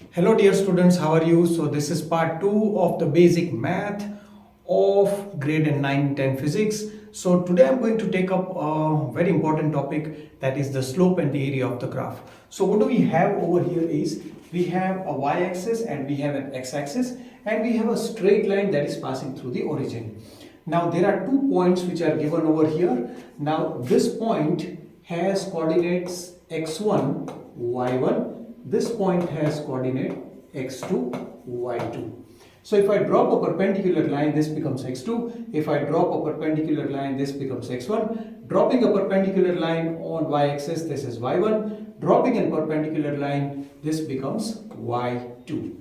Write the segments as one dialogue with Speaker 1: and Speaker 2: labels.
Speaker 1: Hello dear students, how are you? So this is part 2 of the basic math of grade 9 10 physics. So today I'm going to take up a very important topic, that is the slope and the area of the graph. So what do we have over here is we have a y-axis and we have an x-axis and we have a straight line that is passing through the origin. Now there are 2 points which are given over here. Now this point has coordinates x1, y1. This point has coordinate x2, y2. So if I drop a perpendicular line, this becomes x2. If I drop a perpendicular line, this becomes x1. Dropping a perpendicular line on y-axis, this is y1. Dropping a perpendicular line, this becomes y2.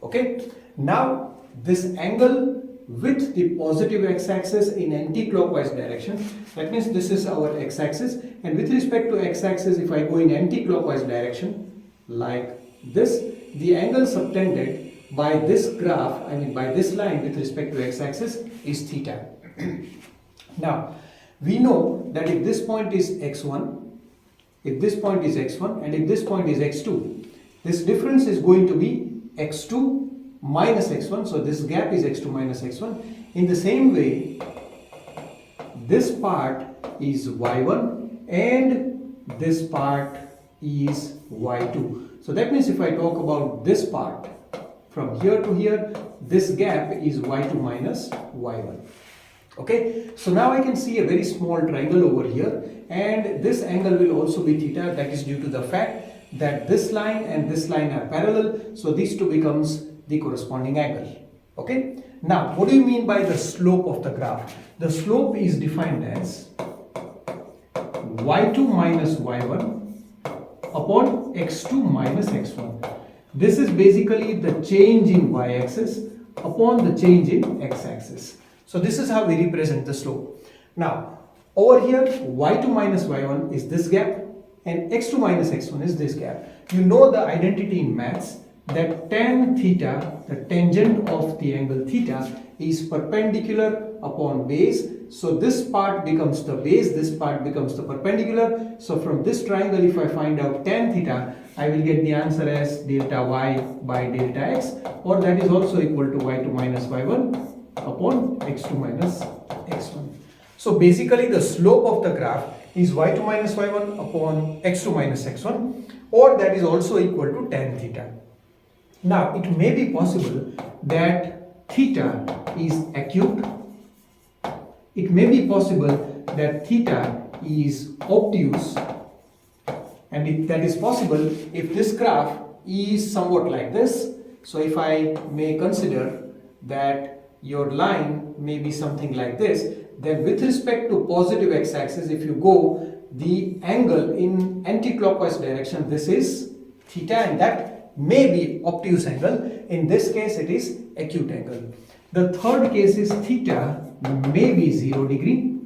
Speaker 1: Okay. Now this angle with the positive x-axis in anti-clockwise direction, that means this is our x-axis, and with respect to x-axis, if I go in anti-clockwise direction like this, the angle subtended by this graph, by this line with respect to x-axis is theta. Now we know that if this point is x1, if this point is x1 and if this point is x2, this difference is going to be x2 minus x1, so this gap is x2 minus x1. In the same way, this part is y1 and this part is y2. So that means if I talk about this part from here to here, this gap is y2 minus y1. Okay, so now I can see a very small triangle over here, and this angle will also be theta. That is due to the fact that this line and this line are parallel, so these two becomes the corresponding angle. Okay, now what do you mean by the slope of the graph? The slope is defined as y2 minus y1 upon x2 minus x1. This is basically the change in y-axis upon the change in x-axis. So this is how we represent the slope. Now over here, y2 minus y1 is this gap and x2 minus x1 is this gap. You know the identity in maths that tan theta, the tangent of the angle theta, is perpendicular upon base. So this part becomes the base, this part becomes the perpendicular. So from this triangle, if I find out tan theta, I will get the answer as delta y by delta x, or that is also equal to y2 minus y1 upon x2 minus x1. So basically the slope of the graph is y2 minus y1 upon x2 minus x1, or that is also equal to tan theta. Now it may be possible that theta is acute. It may be possible that theta is obtuse, and that is possible if this graph is somewhat like this. So if I may consider that your line may be something like this, then with respect to positive x-axis, if you go the angle in anti-clockwise direction, this is theta, and that may be obtuse angle. In this case it is acute angle. The third case is theta may be 0 degree,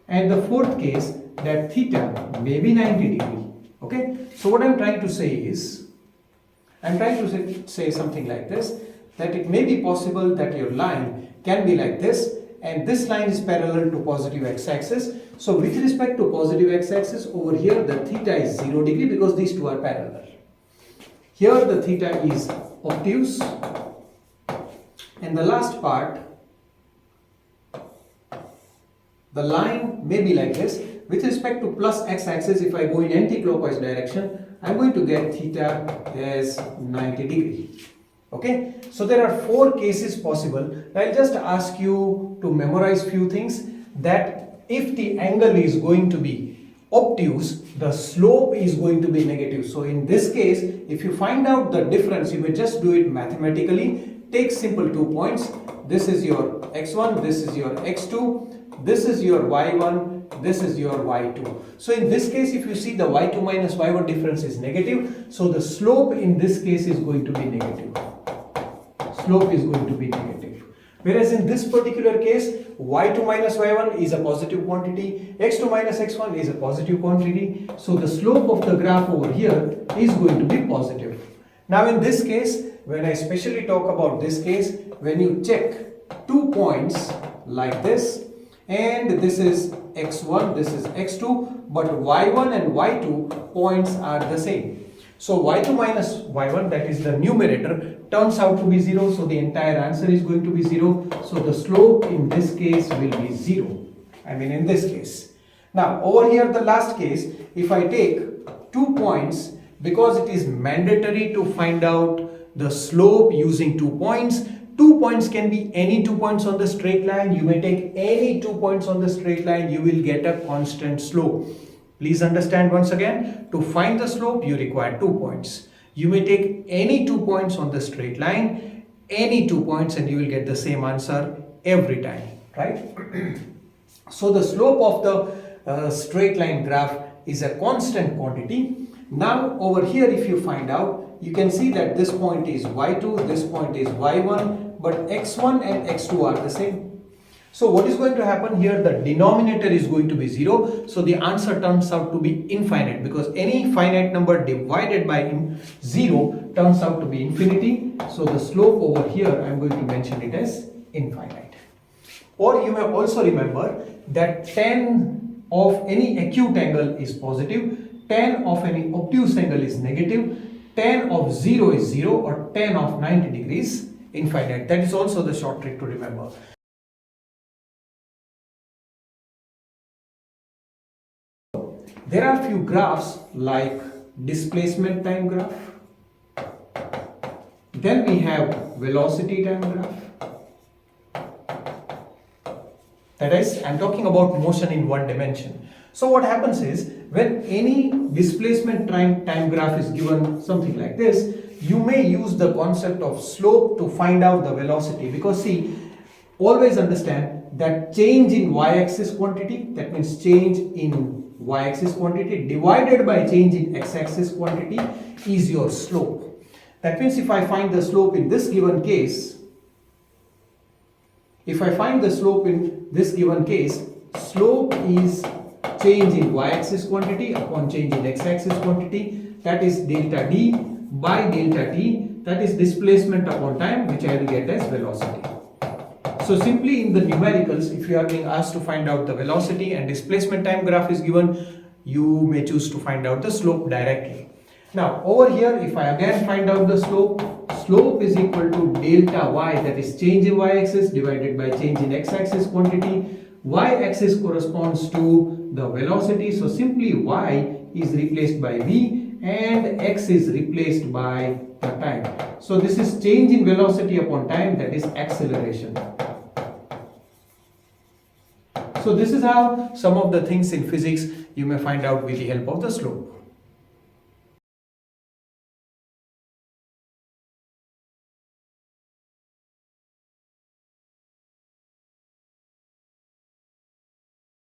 Speaker 1: and the fourth case that theta may be 90 degree. Okay, so what I'm trying to say is, I'm trying to say something like this, that it may be possible that your line can be like this, and this line is parallel to positive x-axis. So with respect to positive x-axis, over here the theta is 0 degree because these two are parallel. Here the theta is obtuse, and the last part, the line may be like this. With respect to plus x-axis, if I go in anti-clockwise direction, I'm going to get theta as 90 degree. Okay, so there are 4 cases possible. I'll just ask you to memorize few things, that if the angle is going to be obtuse, the slope is going to be negative. So in this case, if you find out the difference, you may just do it mathematically. Take simple 2 points. This is your x1, this is your x2, this is your y1, this is your y2. So in this case, if you see, the y2 minus y1 difference is negative, so the slope in this case is going to be negative. Slope is going to be negative. Whereas in this particular case, y2 minus y1 is a positive quantity, x2 minus x1 is a positive quantity. So the slope of the graph over here is going to be positive. Now in this case, when I especially talk about this case, when you check 2 points like this, and this is x1, this is x2, but y1 and y2 points are the same. So y2 minus y1, that is the numerator, turns out to be 0. So the entire answer is going to be 0. So the slope in this case will be 0. I mean in this case. Now over here the last case, if I take 2 points, because it is mandatory to find out the slope using 2 points. 2 points can be any 2 points on the straight line. You may take any 2 points on the straight line. You will get a constant slope. Please understand once again, to find the slope you require 2 points. You may take any 2 points on the straight line, any 2 points, and you will get the same answer every time, right? So the slope of the straight line graph is a constant quantity. Now over here if you find out, you can see that this point is y2, this point is y1, but x1 and x2 are the same. So what is going to happen here? The denominator is going to be 0. So the answer turns out to be infinite, because any finite number divided by 0 turns out to be infinity. So the slope over here, I am going to mention it as infinite. Or you may also remember that tan of any acute angle is positive, tan of any obtuse angle is negative, tan of 0 is 0, or tan of 90 degrees infinite. That is also the short trick to remember. There are few graphs like displacement time graph, then we have velocity time graph. That is, I am talking about motion in one dimension. So what happens is, when any displacement time graph is given something like this, you may use the concept of slope to find out the velocity, because see, always understand that change in y-axis quantity, that means change in y-axis quantity divided by change in x-axis quantity is your slope. That means if I find the slope in this given case, slope is change in y-axis quantity upon change in x-axis quantity, that is delta d by delta t, that is displacement upon time, which I will get as velocity. So simply in the numericals, if you are being asked to find out the velocity and displacement time graph is given, you may choose to find out the slope directly. Now over here, if I again find out the slope is equal to delta y, that is change in y-axis divided by change in x-axis quantity. Y-axis corresponds to the velocity, so simply y is replaced by v and x is replaced by the time. So this is change in velocity upon time, that is acceleration. So this is how some of the things in physics you may find out with the help of the slope.